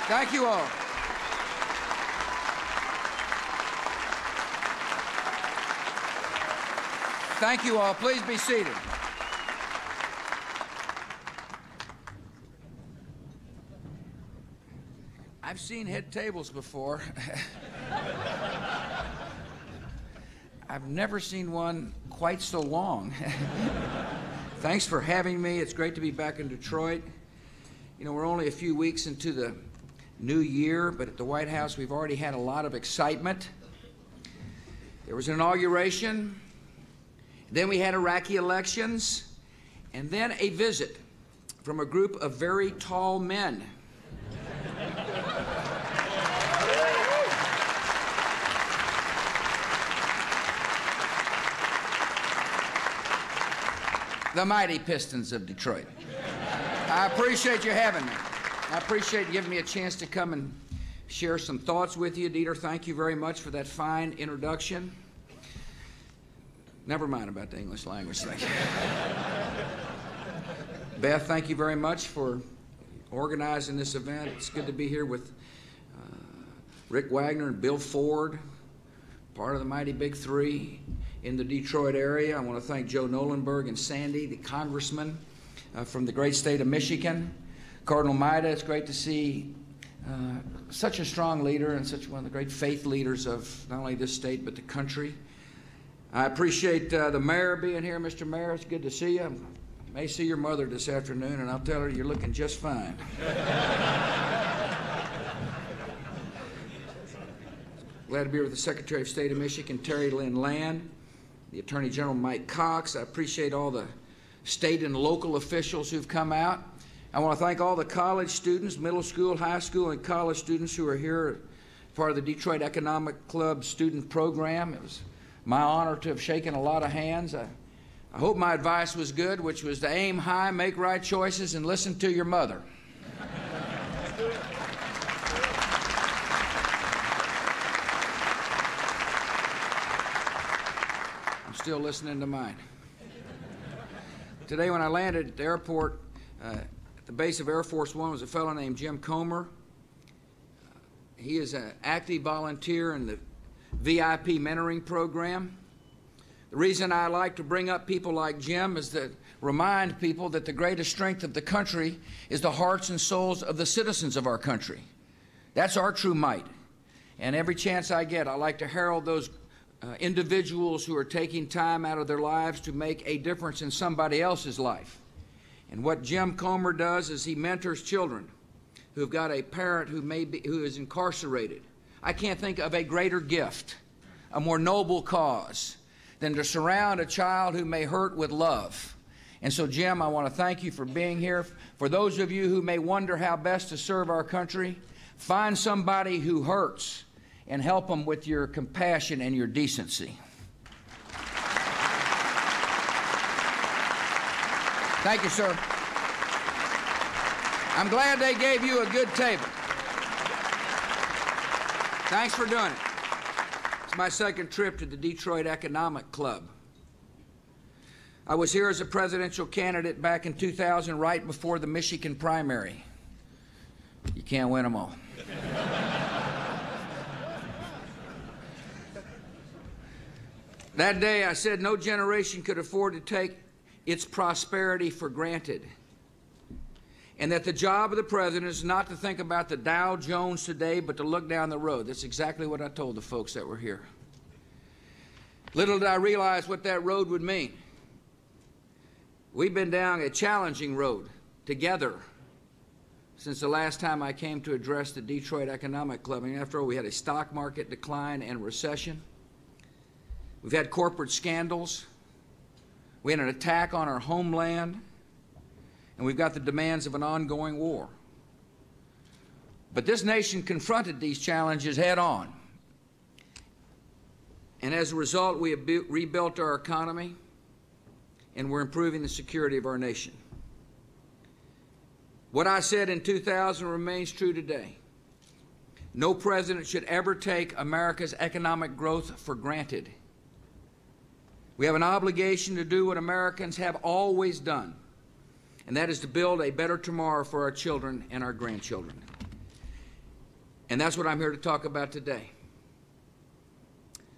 Thank you all. Thank you all. Please be seated. I've seen head tables before. I've never seen one quite so long. Thanks for having me. It's great to be back in Detroit. You know, we're only a few weeks into the new year, but at the White House we've already had a lot of excitement. There was an inauguration, then we had Iraqi elections, and then a visit from a group of very tall men. The mighty Pistons of Detroit. I appreciate you having me. I appreciate you giving me a chance to come and share some thoughts with you. Dieter, thank you very much for that fine introduction. Never mind about the English language thing. Beth, thank you very much for organizing this event. It's good to be here with Rick Wagner and Bill Ford, part of the mighty Big Three in the Detroit area. I want to thank Joe Nolenberg and Sandy, the congressman from the great state of Michigan. Cardinal Maida, it's great to see such a strong leader and such one of the great faith leaders of not only this state but the country. I appreciate the mayor being here. Mr. Mayor, it's good to see you. I may see your mother this afternoon, and I'll tell her you're looking just fine. Glad to be here with the Secretary of State of Michigan, Terry Lynn Land, the Attorney General, Mike Cox. I appreciate all the state and local officials who've come out. I want to thank all the college students, middle school, high school, and college students who are here, part of the Detroit Economic Club student program. It was my honor to have shaken a lot of hands. I hope my advice was good, which was to aim high, make right choices, and listen to your mother. I'm still listening to mine. Today when I landed at the airport, at the base of Air Force One was a fellow named Jim Comer. He is an active volunteer in the VIP mentoring program. The reason I like to bring up people like Jim is to remind people that the greatest strength of the country is the hearts and souls of the citizens of our country. That's our true might. And every chance I get, I like to herald those individuals who are taking time out of their lives to make a difference in somebody else's life. And what Jim Comer does is he mentors children who've got a parent who is incarcerated. I can't think of a greater gift, a more noble cause, than to surround a child who may hurt with love. And so, Jim, I want to thank you for being here. For those of you who may wonder how best to serve our country, find somebody who hurts and help them with your compassion and your decency. Thank you, sir. I'm glad they gave you a good table. Thanks for doing it. It's my second trip to the Detroit Economic Club. I was here as a presidential candidate back in 2000, right before the Michigan primary. You can't win them all. That day I said no generation could afford to take its prosperity for granted, and that the job of the president is not to think about the Dow Jones today, but to look down the road. That's exactly what I told the folks that were here. Little did I realize what that road would mean. We've been down a challenging road together since the last time I came to address the Detroit Economic Club. I mean, after all, we had a stock market decline and recession. We've had corporate scandals. We had an attack on our homeland. And we've got the demands of an ongoing war. But this nation confronted these challenges head on. And as a result, we have rebuilt our economy, and we're improving the security of our nation. What I said in 2000 remains true today. No president should ever take America's economic growth for granted. We have an obligation to do what Americans have always done, and that is to build a better tomorrow for our children and our grandchildren. And that's what I'm here to talk about today.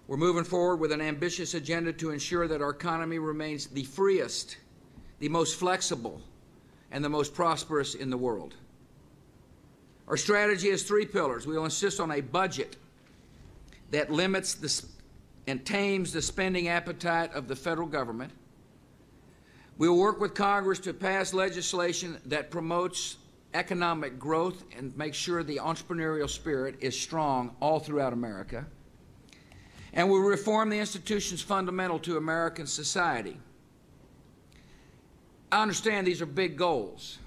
We're moving forward with an ambitious agenda to ensure that our economy remains the freest, the most flexible, and the most prosperous in the world. Our strategy has three pillars. We will insist on a budget that limits and tames the spending appetite of the federal government. We will work with Congress to pass legislation that promotes economic growth and makes sure the entrepreneurial spirit is strong all throughout America. And we will reform the institutions fundamental to American society. I understand these are big goals,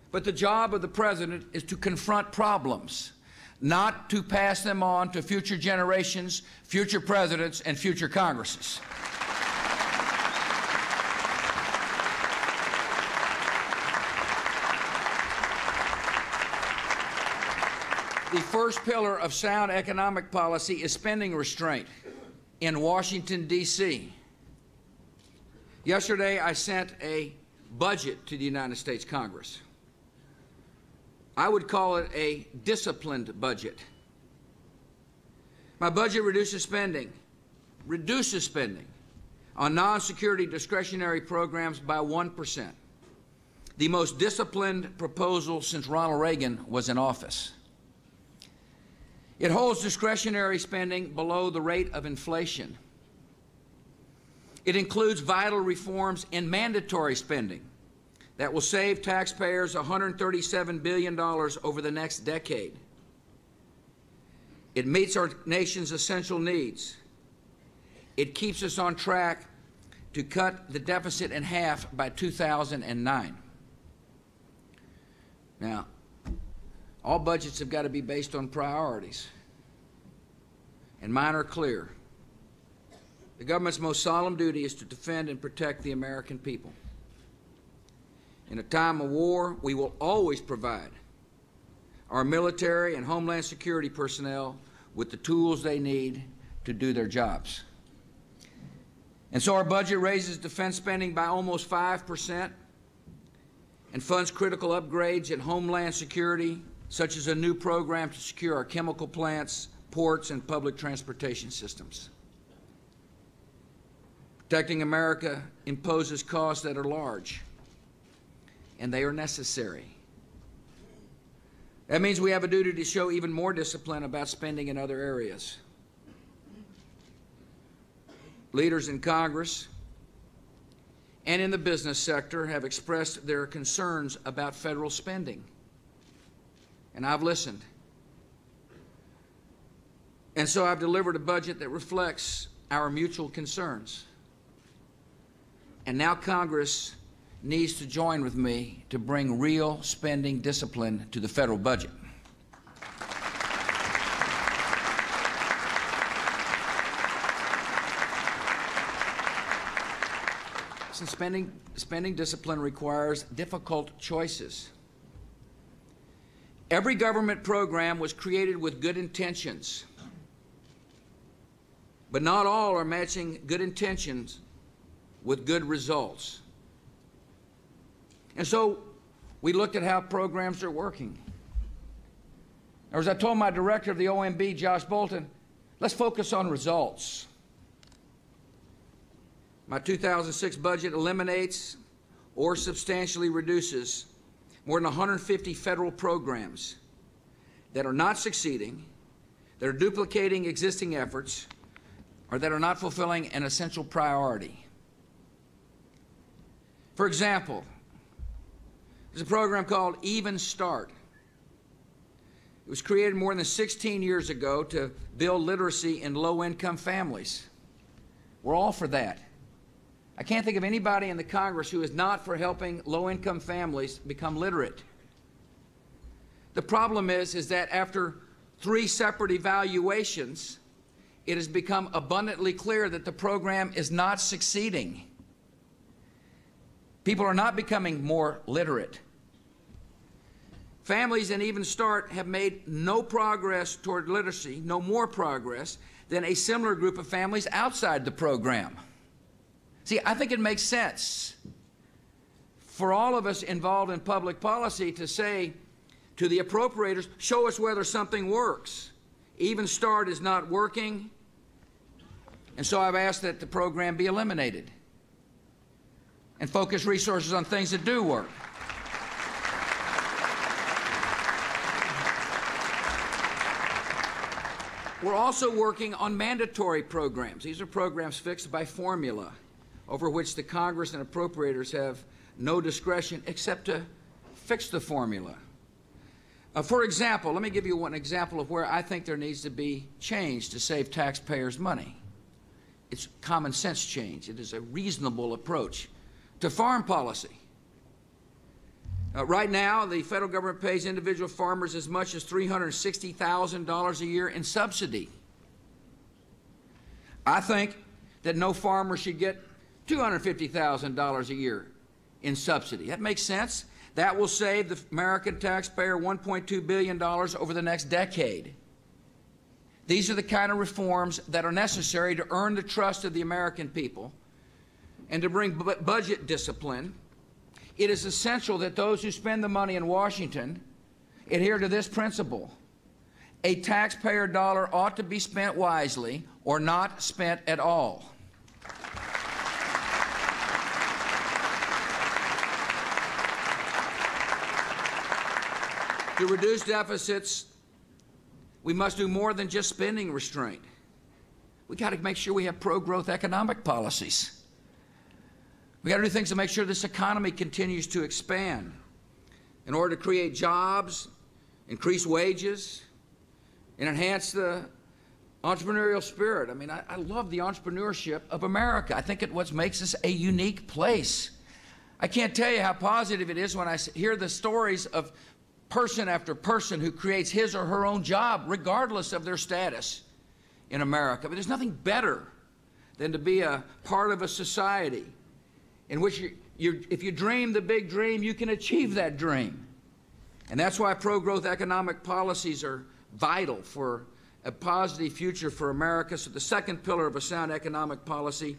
but the job of the President is to confront problems, not to pass them on to future generations, future presidents, and future Congresses. The first pillar of sound economic policy is spending restraint in Washington, D.C. Yesterday, I sent a budget to the United States Congress. I would call it a disciplined budget. My budget reduces spending on non-security discretionary programs by 1%, the most disciplined proposal since Ronald Reagan was in office. It holds discretionary spending below the rate of inflation. It includes vital reforms in mandatory spending that will save taxpayers $137 billion over the next decade. It meets our nation's essential needs. It keeps us on track to cut the deficit in half by 2009. Now, all budgets have got to be based on priorities, and mine are clear. The government's most solemn duty is to defend and protect the American people. In a time of war, we will always provide our military and Homeland Security personnel with the tools they need to do their jobs. And so our budget raises defense spending by almost 5% and funds critical upgrades in Homeland Security, such as a new program to secure our chemical plants, ports, and public transportation systems. Protecting America imposes costs that are large, and they are necessary. That means we have a duty to show even more discipline about spending in other areas. Leaders in Congress and in the business sector have expressed their concerns about federal spending, and I've listened. And so I've delivered a budget that reflects our mutual concerns. And now Congress needs to join with me to bring real spending discipline to the federal budget. Since spending discipline requires difficult choices. Every government program was created with good intentions, but not all are matching good intentions with good results. And so we looked at how programs are working. Or as I told my director of the OMB, Josh Bolton, let's focus on results. My 2006 budget eliminates or substantially reduces more than 150 federal programs that are not succeeding, that are duplicating existing efforts, or that are not fulfilling an essential priority. For example, there's a program called Even Start. It was created more than 16 years ago to build literacy in low-income families. We're all for that. I can't think of anybody in the Congress who is not for helping low-income families become literate. The problem is that after 3 separate evaluations, it has become abundantly clear that the program is not succeeding. People are not becoming more literate. Families in Even Start have made no progress toward literacy, no more progress than a similar group of families outside the program. See, I think it makes sense for all of us involved in public policy to say to the appropriators, show us whether something works. Even Start is not working, and so I've asked that the program be eliminated and focus resources on things that do work. We're also working on mandatory programs. These are programs fixed by formula, over which the Congress and appropriators have no discretion except to fix the formula. For example, let me give you one example of where I think there needs to be change to save taxpayers money. It's common sense change. It is a reasonable approach to farm policy. Right now, the federal government pays individual farmers as much as $360,000 a year in subsidy. I think that no farmer should get $250,000 a year in subsidy. That makes sense. That will save the American taxpayer $1.2 billion over the next decade. These are the kind of reforms that are necessary to earn the trust of the American people and to bring budget discipline. It is essential that those who spend the money in Washington adhere to this principle. A taxpayer dollar ought to be spent wisely or not spent at all. To reduce deficits, we must do more than just spending restraint. We've got to make sure we have pro-growth economic policies. We've got to do things to make sure this economy continues to expand in order to create jobs, increase wages, and enhance the entrepreneurial spirit. I mean, I love the entrepreneurship of America. I think it's what makes us a unique place. I can't tell you how positive it is when I hear the stories of person after person who creates his or her own job, regardless of their status in America. But there's nothing better than to be a part of a society in which if you dream the big dream, you can achieve that dream. And that's why pro-growth economic policies are vital for a positive future for America. So the second pillar of a sound economic policy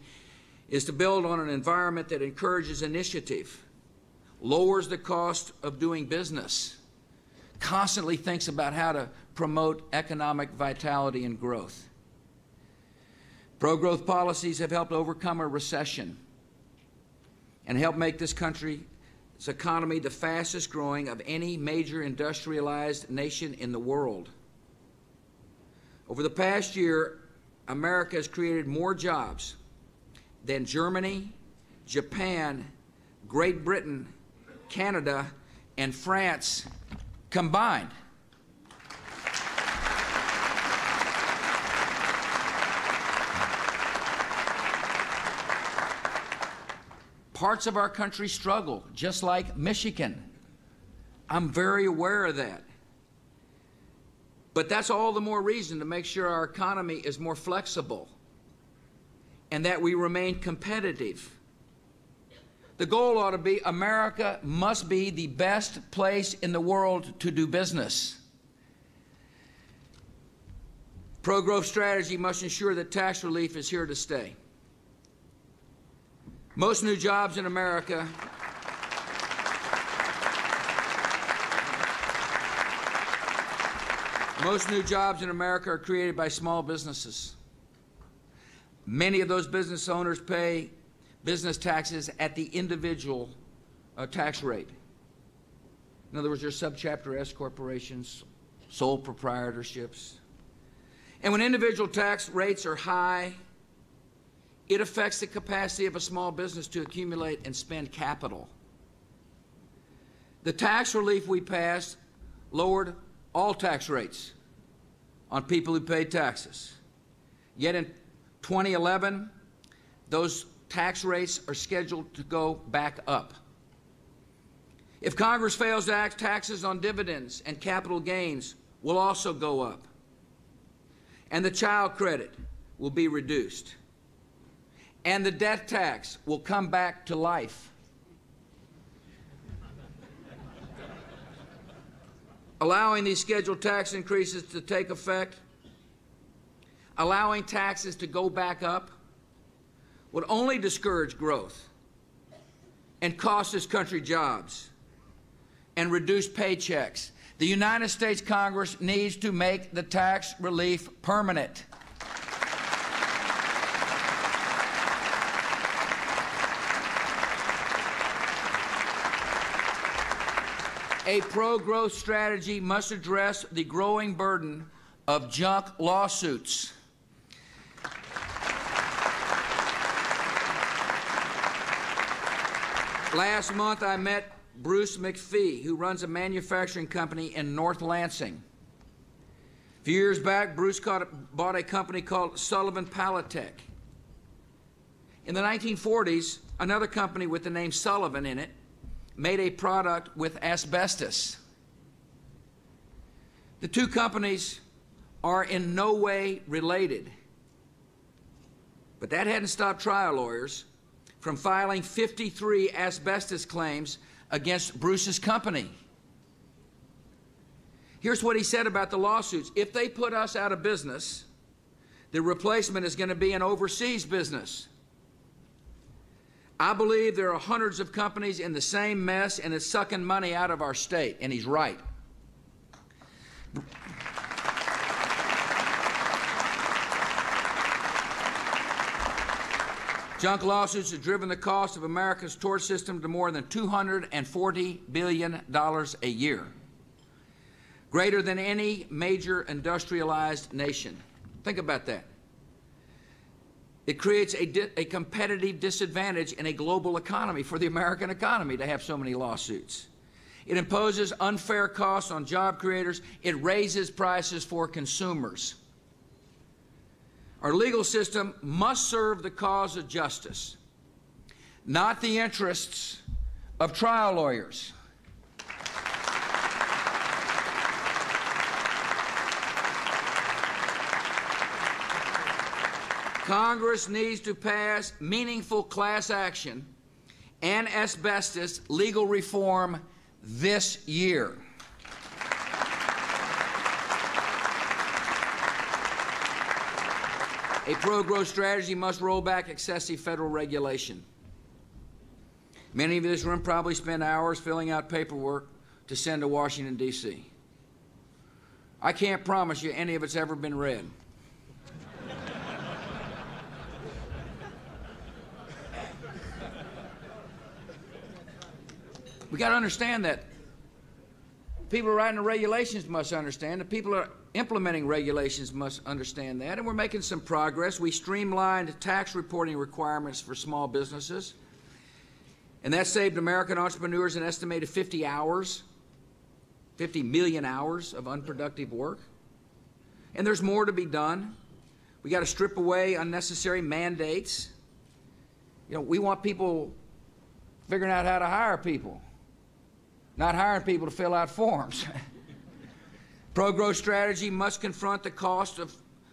is to build on an environment that encourages initiative, lowers the cost of doing business, constantly thinks about how to promote economic vitality and growth. Pro-growth policies have helped overcome a recession and help make this country's economy the fastest growing of any major industrialized nation in the world. Over the past year, America has created more jobs than Germany, Japan, Great Britain, Canada, and France combined. Parts of our country struggle, just like Michigan. I'm very aware of that. But that's all the more reason to make sure our economy is more flexible and that we remain competitive. The goal ought to be America must be the best place in the world to do business. Pro-growth strategy must ensure that tax relief is here to stay. Most new jobs in America are created by small businesses. Many of those business owners pay business taxes at the individual tax rate. In other words, they're subchapter S corporations, sole proprietorships. And when individual tax rates are high, it affects the capacity of a small business to accumulate and spend capital. The tax relief we passed lowered all tax rates on people who pay taxes. Yet in 2011, those tax rates are scheduled to go back up. If Congress fails to act, taxes on dividends and capital gains will also go up. And the child credit will be reduced. And the death tax will come back to life. Allowing these scheduled tax increases to take effect, allowing taxes to go back up, would only discourage growth and cost this country jobs and reduce paychecks The United States Congress needs to make the tax relief permanent. A pro-growth strategy must address the growing burden of junk lawsuits. Last month, I met Bruce McPhee, who runs a manufacturing company in North Lansing. A few years back, Bruce bought a company called Sullivan Palatech. In the 1940s, another company with the name Sullivan in it made a product with asbestos. The two companies are in no way related. But that hadn't stopped trial lawyers from filing 53 asbestos claims against Bruce's company. Here's what he said about the lawsuits. If they put us out of business, the replacement is going to be an overseas business. I believe there are hundreds of companies in the same mess, and it's sucking money out of our state, and he's right. Junk lawsuits have driven the cost of America's tort system to more than $240 billion a year, greater than any major industrialized nation. Think about that. It creates a competitive disadvantage in a global economy for the American economy to have so many lawsuits. It imposes unfair costs on job creators. It raises prices for consumers. Our legal system must serve the cause of justice, not the interests of trial lawyers. Congress needs to pass meaningful class action and asbestos legal reform this year. A pro-growth strategy must roll back excessive federal regulation. Many of you in this room probably spend hours filling out paperwork to send to Washington, D.C. I can't promise you any of it's ever been read. We got to understand that. People who are writing the regulations must understand. The people who are implementing regulations must understand that. And we're making some progress. We streamlined tax reporting requirements for small businesses. And that saved American entrepreneurs an estimated 50 million hours of unproductive work. And there's more to be done. We got to strip away unnecessary mandates. You know, we want people figuring out how to hire people, not hiring people to fill out forms. Pro-growth strategy must confront the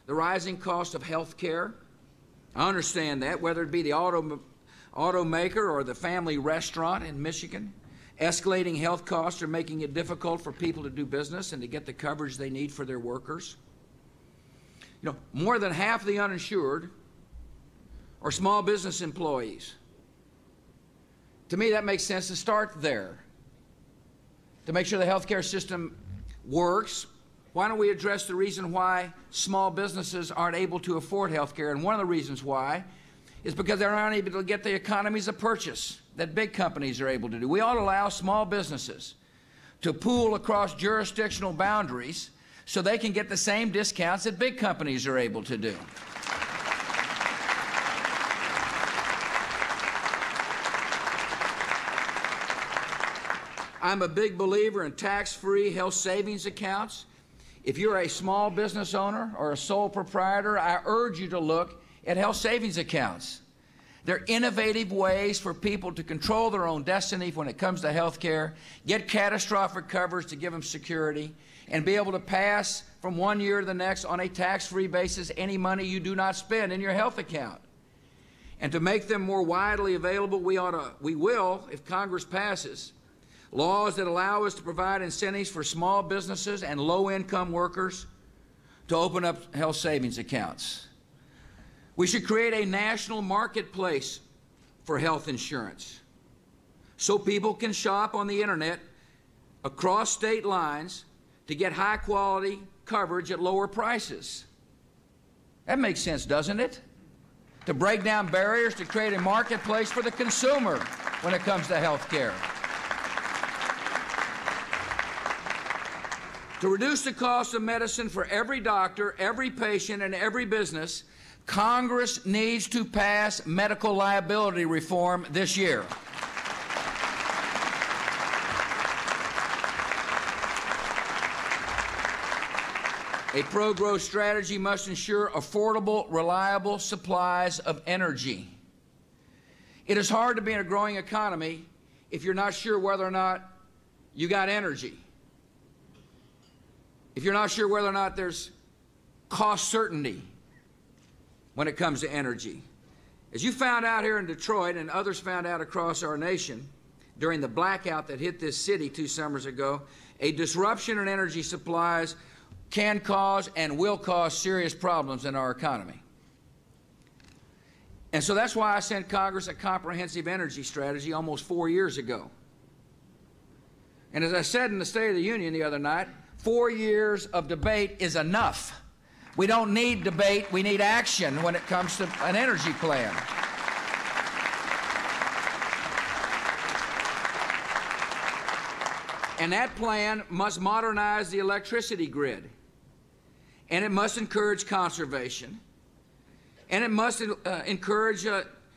rising cost of health care. I understand that, whether it be the automaker or the family restaurant in Michigan. Escalating health costs are making it difficult for people to do business and to get the coverage they need for their workers. You know, more than half the uninsured are small business employees. To me, that makes sense to start there. To make sure the healthcare system works, why don't we address the reason why small businesses aren't able to afford healthcare? And one of the reasons why is because they're not able to get the economies of purchase that big companies are able to do. We ought to allow small businesses to pool across jurisdictional boundaries so they can get the same discounts that big companies are able to do. I'm a big believer in tax-free health savings accounts. If you're a small business owner or a sole proprietor, I urge you to look at health savings accounts. They're innovative ways for people to control their own destiny when it comes to health care, get catastrophic coverage to give them security, and be able to pass from one year to the next on a tax-free basis any money you do not spend in your health account. And to make them more widely available, we will, if Congress passes, laws that allow us to provide incentives for small businesses and low-income workers to open up health savings accounts. We should create a national marketplace for health insurance so people can shop on the internet across state lines to get high-quality coverage at lower prices. That makes sense, doesn't it? To break down barriers to create a marketplace for the consumer when it comes to health care. To reduce the cost of medicine for every doctor, every patient, and every business, Congress needs to pass medical liability reform this year. A pro-growth strategy must ensure affordable, reliable supplies of energy. It is hard to be in a growing economy if you're not sure whether or not you got energy. If you're not sure whether or not there's cost certainty when it comes to energy. As you found out here in Detroit and others found out across our nation during the blackout that hit this city 2 summers ago, a disruption in energy supplies can cause and will cause serious problems in our economy. And so that's why I sent Congress a comprehensive energy strategy almost 4 years ago. And as I said in the State of the Union the other night, 4 years of debate is enough. We don't need debate, we need action when it comes to an energy plan. And that plan must modernize the electricity grid. And it must encourage conservation. And it must encourage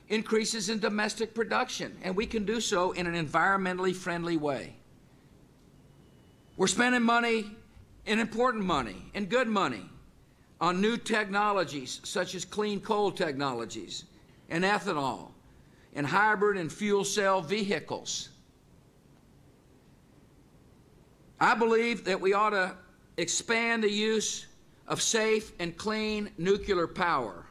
increases in domestic production. And we can do so in an environmentally friendly way. We're spending money, and important money, and good money, on new technologies such as clean coal technologies, and ethanol, and hybrid and fuel cell vehicles. I believe that we ought to expand the use of safe and clean nuclear power.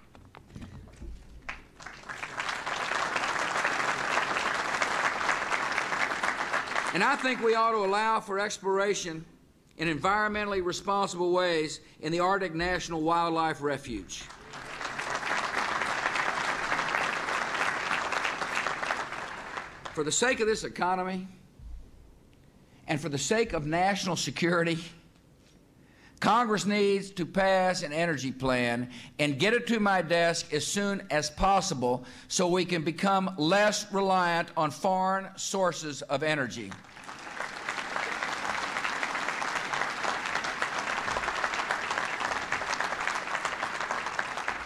And I think we ought to allow for exploration in environmentally responsible ways in the Arctic National Wildlife Refuge. For the sake of this economy and for the sake of national security, Congress needs to pass an energy plan and get it to my desk as soon as possible so we can become less reliant on foreign sources of energy.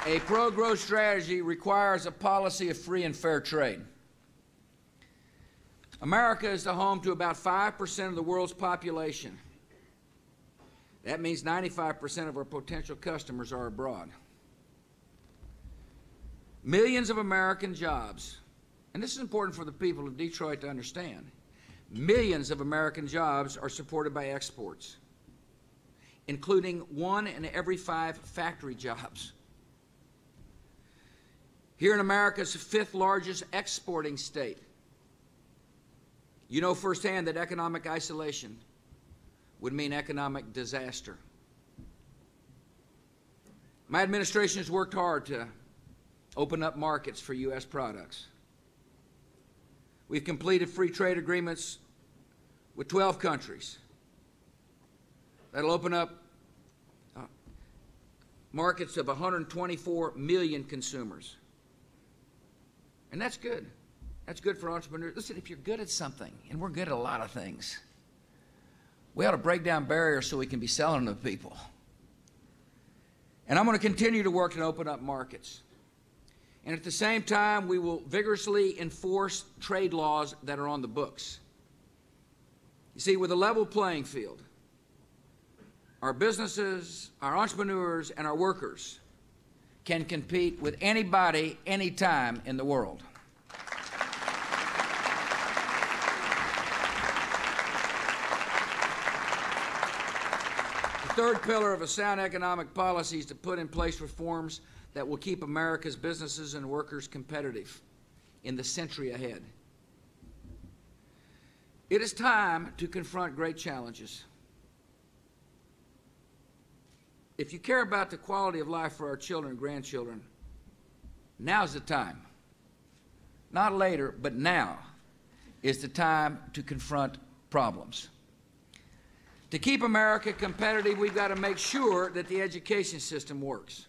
A pro-growth strategy requires a policy of free and fair trade. America is the home to about 5% of the world's population. That means 95% of our potential customers are abroad. Millions of American jobs, and this is important for the people of Detroit to understand, millions of American jobs are supported by exports, including 1 in every 5 factory jobs. Here in America's 5th largest exporting state, you know firsthand that economic isolation would mean economic disaster. My administration has worked hard to open up markets for U.S. products. We've completed free trade agreements with 12 countries. That'll open up markets of 124 million consumers. And that's good. That's good for entrepreneurs. Listen, if you're good at something, and we're good at a lot of things, we ought to break down barriers so we can be selling to people. And I'm going to continue to work to open up markets. And at the same time, we will vigorously enforce trade laws that are on the books. You see, with a level playing field, our businesses, our entrepreneurs, and our workers can compete with anybody, anytime in the world. The third pillar of a sound economic policy is to put in place reforms that will keep America's businesses and workers competitive in the century ahead. It is time to confront great challenges. If you care about the quality of life for our children and grandchildren, now's the time. Not later, but now is the time to confront problems. To keep America competitive, we've got to make sure that the education system works.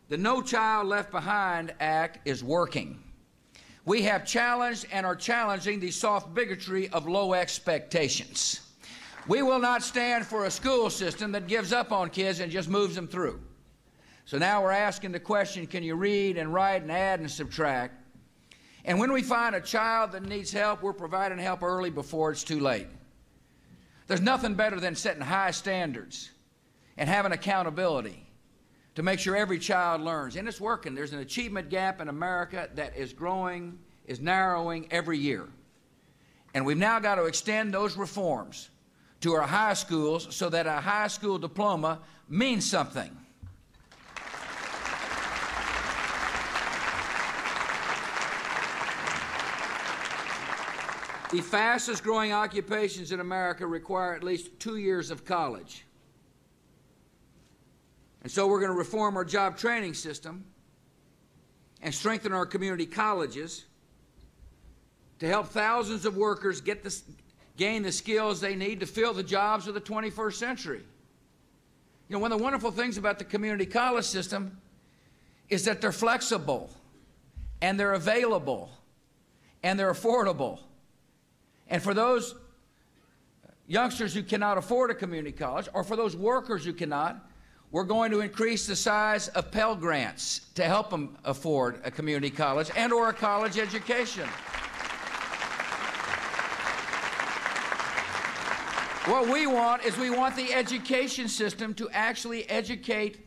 The No Child Left Behind Act is working. We have challenged and are challenging the soft bigotry of low expectations. We will not stand for a school system that gives up on kids and just moves them through. So now we're asking the question, can you read and write and add and subtract? And when we find a child that needs help, we're providing help early before it's too late. There's nothing better than setting high standards and having accountability to make sure every child learns. And it's working. There's an achievement gap in America that is growing, is narrowing every year. And we've now got to extend those reforms to our high schools so that a high school diploma means something. The fastest growing occupations in America require at least 2 years of college. And so we're going to reform our job training system and strengthen our community colleges to help thousands of workers gain the skills they need to fill the jobs of the 21st century. You know, one of the wonderful things about the community college system is that they're flexible, and they're available, and they're affordable. And for those youngsters who cannot afford a community college, or for those workers who cannot, we're going to increase the size of Pell Grants to help them afford a community college and or a college education. What we want is we want the education system to actually educate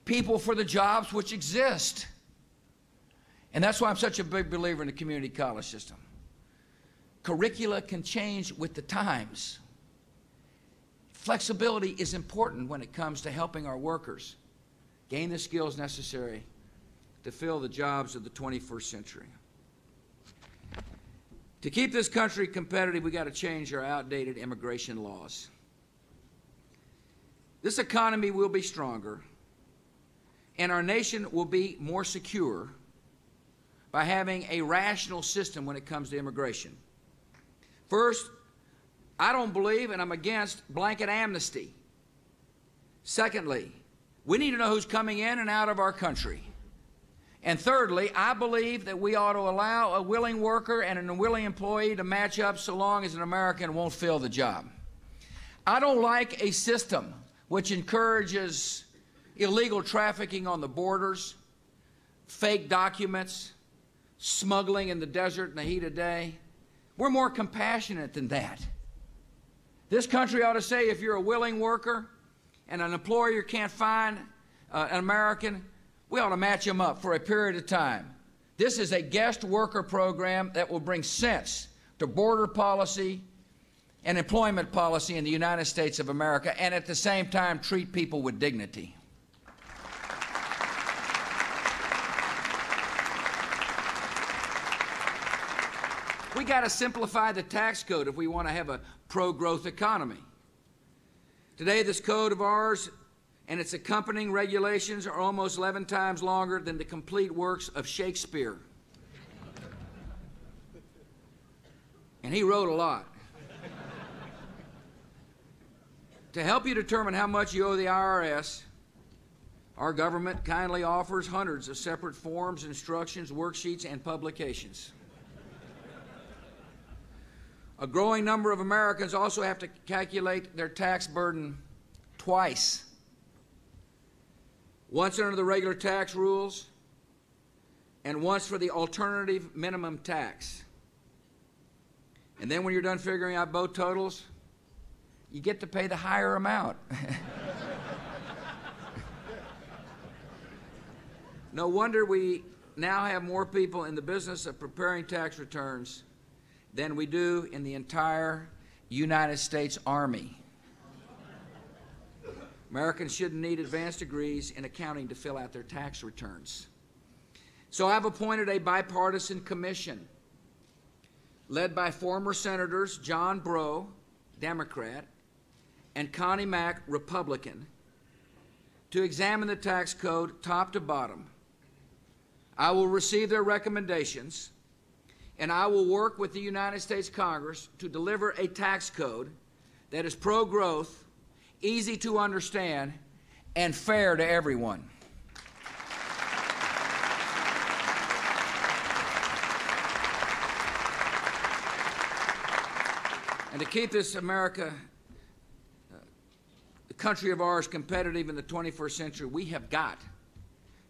people for the jobs which exist. And that's why I'm such a big believer in the community college system. Curricula can change with the times. Flexibility is important when it comes to helping our workers gain the skills necessary to fill the jobs of the 21st century. To keep this country competitive, we've got to change our outdated immigration laws. This economy will be stronger, and our nation will be more secure by having a rational system when it comes to immigration. First, I don't believe and I'm against blanket amnesty. Secondly, we need to know who's coming in and out of our country. And thirdly, I believe that we ought to allow a willing worker and an unwilling employee to match up so long as an American won't fill the job. I don't like a system which encourages illegal trafficking on the borders, fake documents, smuggling in the desert in the heat of day. We're more compassionate than that. This country ought to say if you're a willing worker and an employer can't find an American, we ought to match them up for a period of time. This is a guest worker program that will bring sense to border policy and employment policy in the United States of America, and at the same time treat people with dignity. We got to simplify the tax code if we want to have a pro-growth economy. Today, this code of ours and its accompanying regulations are almost 11 times longer than the complete works of Shakespeare. And he wrote a lot. To help you determine how much you owe the IRS, our government kindly offers hundreds of separate forms, instructions, worksheets, and publications. A growing number of Americans also have to calculate their tax burden twice. Once under the regular tax rules, and once for the alternative minimum tax. And then when you're done figuring out both totals, you get to pay the higher amount. No wonder we now have more people in the business of preparing tax returns than we do in the entire United States Army. Americans shouldn't need advanced degrees in accounting to fill out their tax returns. So I've appointed a bipartisan commission led by former Senators John Breaux, Democrat, and Connie Mack, Republican, to examine the tax code top to bottom. I will receive their recommendations, and I will work with the United States Congress to deliver a tax code that is pro-growth, easy to understand, and fair to everyone. And to keep this America, the country of ours, competitive in the 21st century, we have got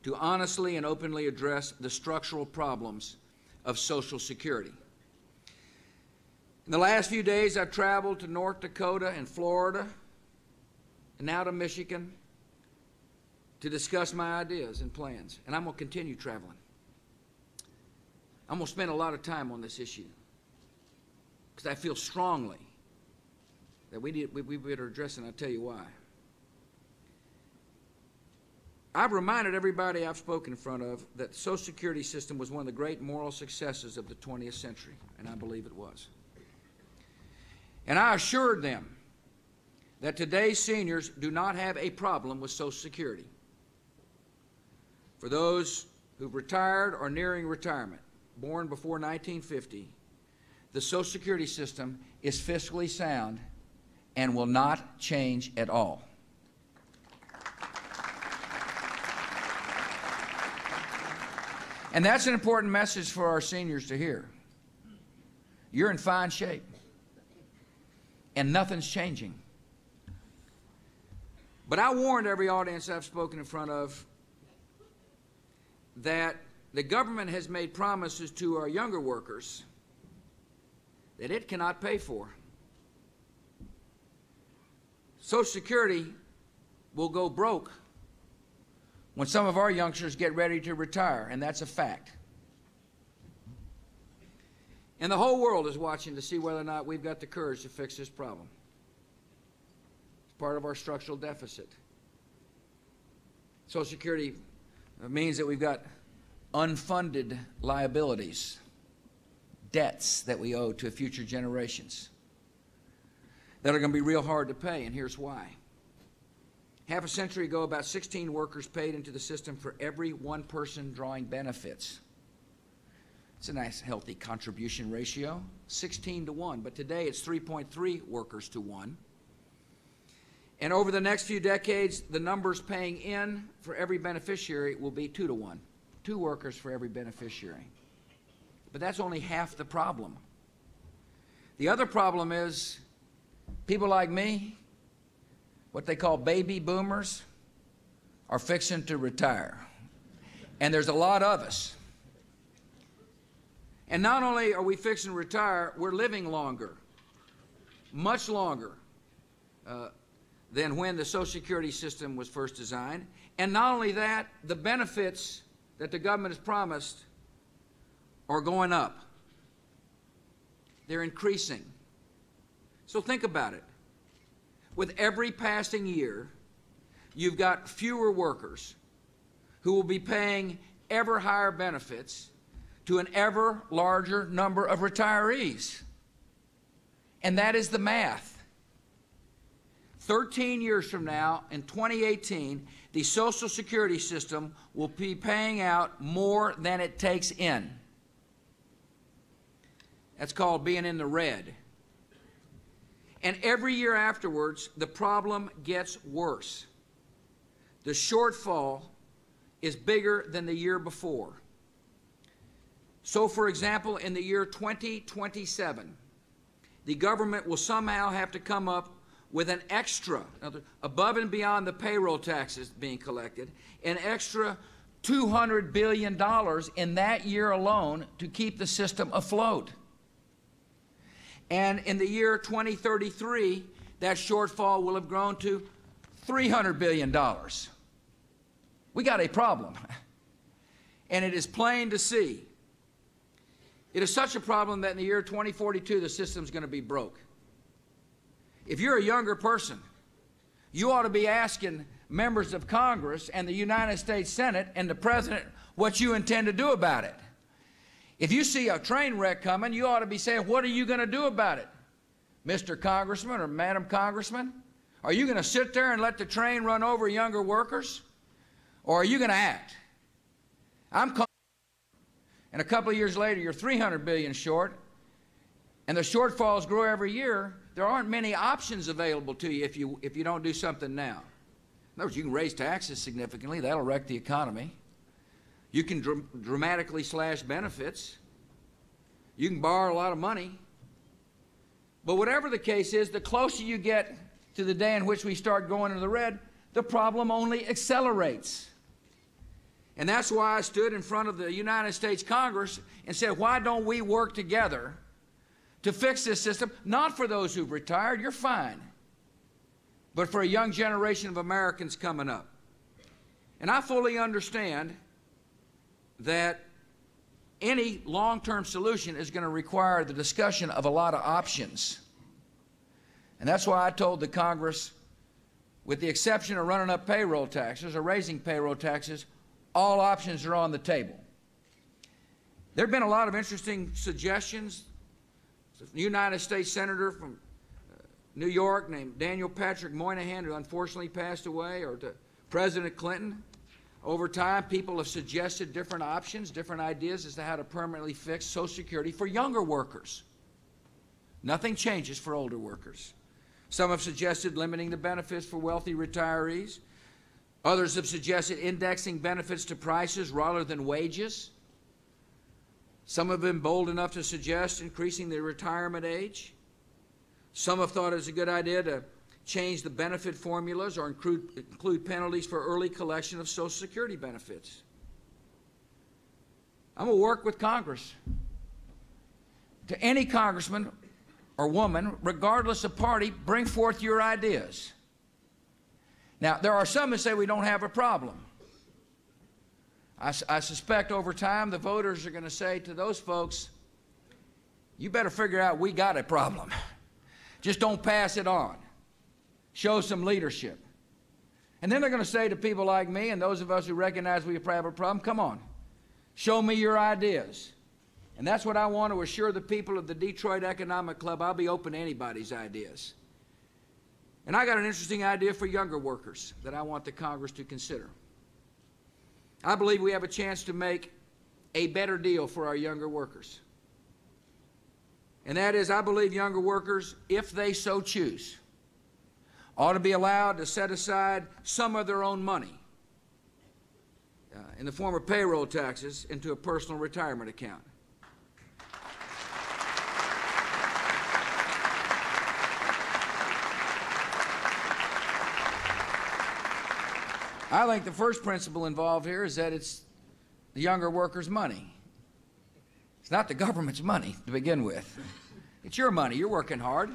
to honestly and openly address the structural problems of Social Security. In the last few days, I've traveled to North Dakota and Florida and now to Michigan to discuss my ideas and plans, and I'm going to continue traveling. I'm going to spend a lot of time on this issue because I feel strongly that we better address it, and I'll tell you why. I've reminded everybody I've spoken in front of that the Social Security system was one of the great moral successes of the 20th century, and I believe it was. And I assured them that today's seniors do not have a problem with Social Security. For those who've retired or nearing retirement, born before 1950, the Social Security system is fiscally sound and will not change at all. And that's an important message for our seniors to hear. You're in fine shape, and nothing's changing. But I warned every audience I've spoken in front of that the government has made promises to our younger workers that it cannot pay for. Social Security will go broke when some of our youngsters get ready to retire, and that's a fact. And the whole world is watching to see whether or not we've got the courage to fix this problem. It's part of our structural deficit. Social Security means that we've got unfunded liabilities, debts that we owe to future generations that are going to be real hard to pay, and here's why. Half a century ago, about 16 workers paid into the system for every one person drawing benefits. It's a nice, healthy contribution ratio, 16 to 1, but today it's 3.3 workers to 1. And over the next few decades, the numbers paying in for every beneficiary will be 2 to 1, 2 workers for every beneficiary. But that's only half the problem. The other problem is people like me, what they call baby boomers, are fixing to retire. And there's a lot of us. And not only are we fixing to retire, we're living longer, much longer than when the Social Security system was first designed. And not only that, the benefits that the government has promised are going up. They're increasing. So think about it. With every passing year, you've got fewer workers who will be paying ever higher benefits to an ever larger number of retirees. And that is the math. 13 years from now, in 2018, the Social Security system will be paying out more than it takes in. That's called being in the red. And every year afterwards, the problem gets worse. The shortfall is bigger than the year before. So, for example, in the year 2027, the government will somehow have to come up with an extra, above and beyond the payroll taxes being collected, an extra $200 billion in that year alone to keep the system afloat. And in the year 2033, that shortfall will have grown to $300 billion. We got a problem. And it is plain to see. It is such a problem that in the year 2042, the system's going to be broke. If you're a younger person, you ought to be asking members of Congress and the United States Senate and the President what you intend to do about it. If you see a train wreck coming, you ought to be saying, what are you going to do about it? Mr. Congressman or Madam Congressman? Are you going to sit there and let the train run over younger workers? Or are you going to act? I'm calling, and a couple of years later, you're $300 billion short, and the shortfalls grow every year. there aren't many options available to you if you don't do something now. In other words, you can raise taxes significantly. That'll wreck the economy. You can dramatically slash benefits. You can borrow a lot of money. But whatever the case is, the closer you get to the day in which we start going into the red, the problem only accelerates. And that's why I stood in front of the United States Congress and said, why don't we work together to fix this system? Not for those who've retired, you're fine, but for a young generation of Americans coming up. And I fully understand that any long-term solution is going to require the discussion of a lot of options. And that's why I told the Congress, with the exception of running up payroll taxes or raising payroll taxes, all options are on the table. There have been a lot of interesting suggestions. A United States Senator from New York named Daniel Patrick Moynihan, who unfortunately passed away, or to President Clinton. Over time, people have suggested different options, different ideas as to how to permanently fix Social Security for younger workers. Nothing changes for older workers. Some have suggested limiting the benefits for wealthy retirees. Others have suggested indexing benefits to prices rather than wages. Some have been bold enough to suggest increasing the retirement age. Some have thought it's a good idea to change the benefit formulas or include penalties for early collection of Social Security benefits. I'm going to work with Congress. To any congressman or woman, regardless of party, bring forth your ideas. Now, there are some that say we don't have a problem. I suspect over time the voters are going to say to those folks, you better figure out we got a problem. Just don't pass it on. Show some leadership. And then they're going to say to people like me and those of us who recognize we have a problem, come on, show me your ideas. And that's what I want to assure the people of the Detroit Economic Club. I'll be open to anybody's ideas. And I got an interesting idea for younger workers that I want the Congress to consider. I believe we have a chance to make a better deal for our younger workers. And that is, I believe younger workers, if they so choose, ought to be allowed to set aside some of their own money in the form of payroll taxes into a personal retirement account. I think the first principle involved here is that it's the younger workers' money. It's not the government's money to begin with. It's your money. You're working hard.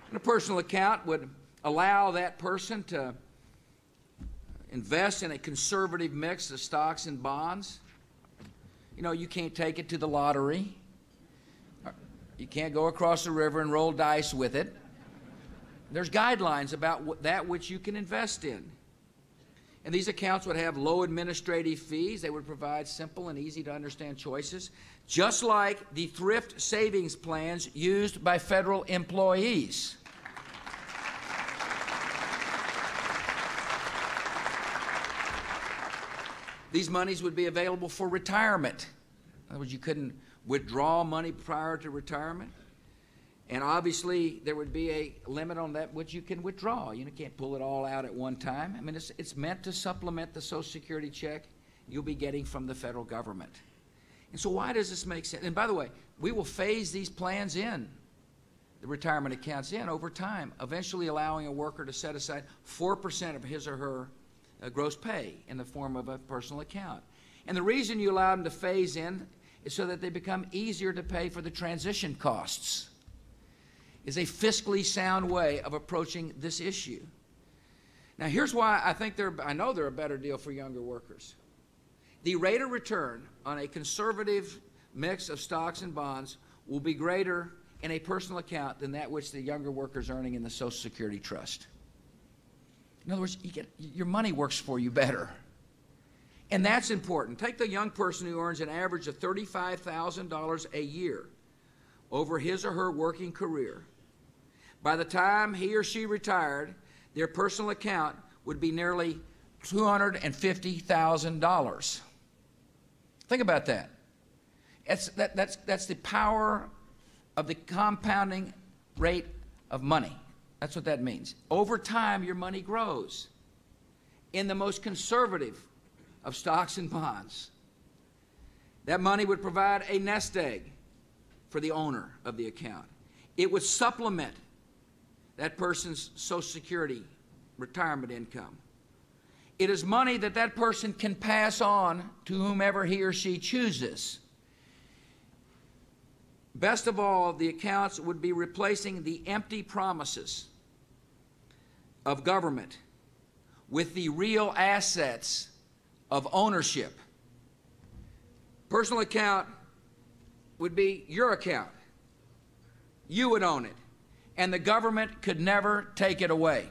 And a personal account would allow that person to invest in a conservative mix of stocks and bonds. You know, you can't take it to the lottery. You can't go across the river and roll dice with it. There's guidelines about that which you can invest in. And these accounts would have low administrative fees. They would provide simple and easy to understand choices, just like the thrift savings plans used by federal employees. These monies would be available for retirement. In other words, you couldn't withdraw money prior to retirement. And obviously, there would be a limit on that which you can withdraw. You can't pull it all out at one time. I mean, it's meant to supplement the Social Security check you'll be getting from the federal government. And so why does this make sense? And by the way, we will phase these plans in, the retirement accounts in, over time, eventually allowing a worker to set aside 4% of his or her gross pay in the form of a personal account. And the reason you allow them to phase in is so that they become easier to pay for the transition costs. Is a fiscally sound way of approaching this issue. Now, here's why I think I know they're a better deal for younger workers. The rate of return on a conservative mix of stocks and bonds will be greater in a personal account than that which the younger workers earning in the Social Security Trust. In other words, your money works for you better. And that's important. Take the young person who earns an average of $35,000 a year over his or her working career. By the time he or she retired, their personal account would be nearly $250,000. Think about that. That's the power of the compounding rate of money. That's what that means. Over time, your money grows. In the most conservative of stocks and bonds, that money would provide a nest egg for the owner of the account. It would supplement that person's Social Security retirement income. It is money that that person can pass on to whomever he or she chooses. Best of all, the accounts would be replacing the empty promises of government with the real assets of ownership. Personal account would be your account. You would own it, and the government could never take it away.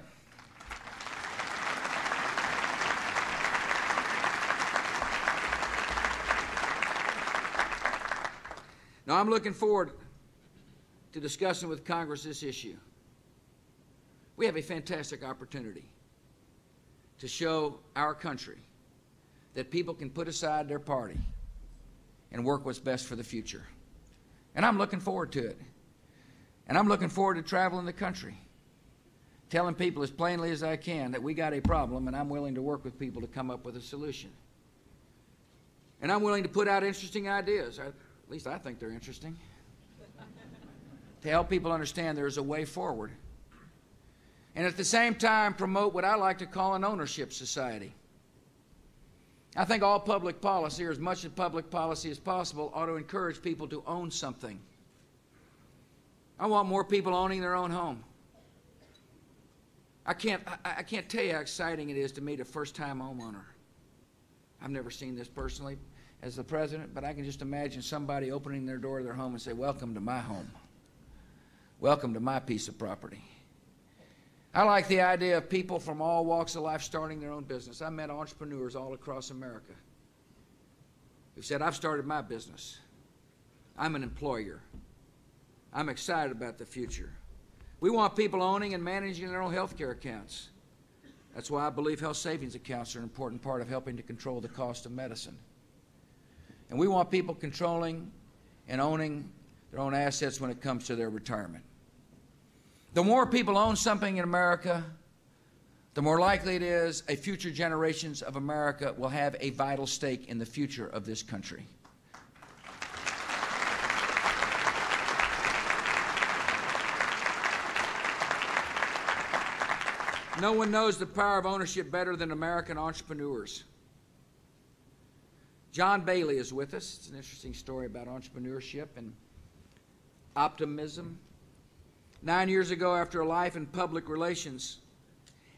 Now, I'm looking forward to discussing with Congress this issue. We have a fantastic opportunity to show our country that people can put aside their party and work what's best for the future. And I'm looking forward to it. And I'm looking forward to traveling the country, telling people as plainly as I can that we got a problem, and I'm willing to work with people to come up with a solution. And I'm willing to put out interesting ideas. At least I think they're interesting. To help people understand there's a way forward. And at the same time, promote what I like to call an ownership society. I think all public policy, or as much of public policy as possible, ought to encourage people to own something. I want more people owning their own home. I can't tell you how exciting it is to meet a first-time homeowner. I've never seen this personally as the president, but I can just imagine somebody opening their door to their home and say, "Welcome to my home. Welcome to my piece of property." I like the idea of people from all walks of life starting their own business. I met entrepreneurs all across America who said, "I've started my business. I'm an employer. I'm excited about the future." We want people owning and managing their own health care accounts. That's why I believe health savings accounts are an important part of helping to control the cost of medicine. And we want people controlling and owning their own assets when it comes to their retirement. The more people own something in America, the more likely it is a future generations of America will have a vital stake in the future of this country. No one knows the power of ownership better than American entrepreneurs. John Bailey is with us. It's an interesting story about entrepreneurship and optimism. 9 years ago, after a life in public relations,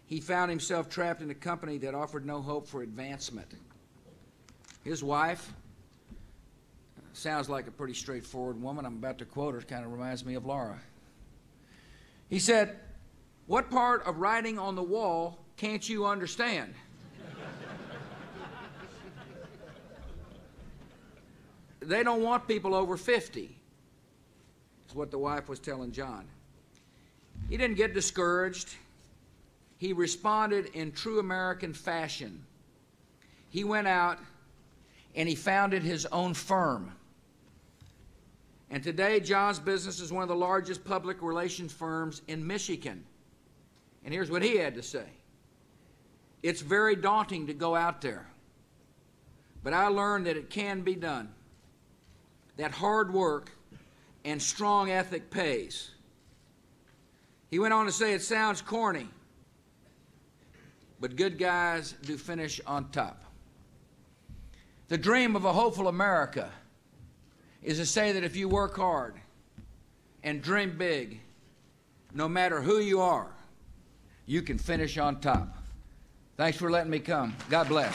he found himself trapped in a company that offered no hope for advancement. His wife, sounds like a pretty straightforward woman. I'm about to quote her. Kind of reminds me of Laura. He said, "What part of writing on the wall can't you understand?" They don't want people over 50, is what the wife was telling John. He didn't get discouraged. He responded in true American fashion. He went out and he founded his own firm. And today, John's business is one of the largest public relations firms in Michigan. And here's what he had to say. "It's very daunting to go out there, but I learned that it can be done, that hard work and strong ethic pays." He went on to say, "It sounds corny, but good guys do finish on top." The dream of a hopeful America is to say that if you work hard and dream big, no matter who you are, you can finish on top. Thanks for letting me come. God bless.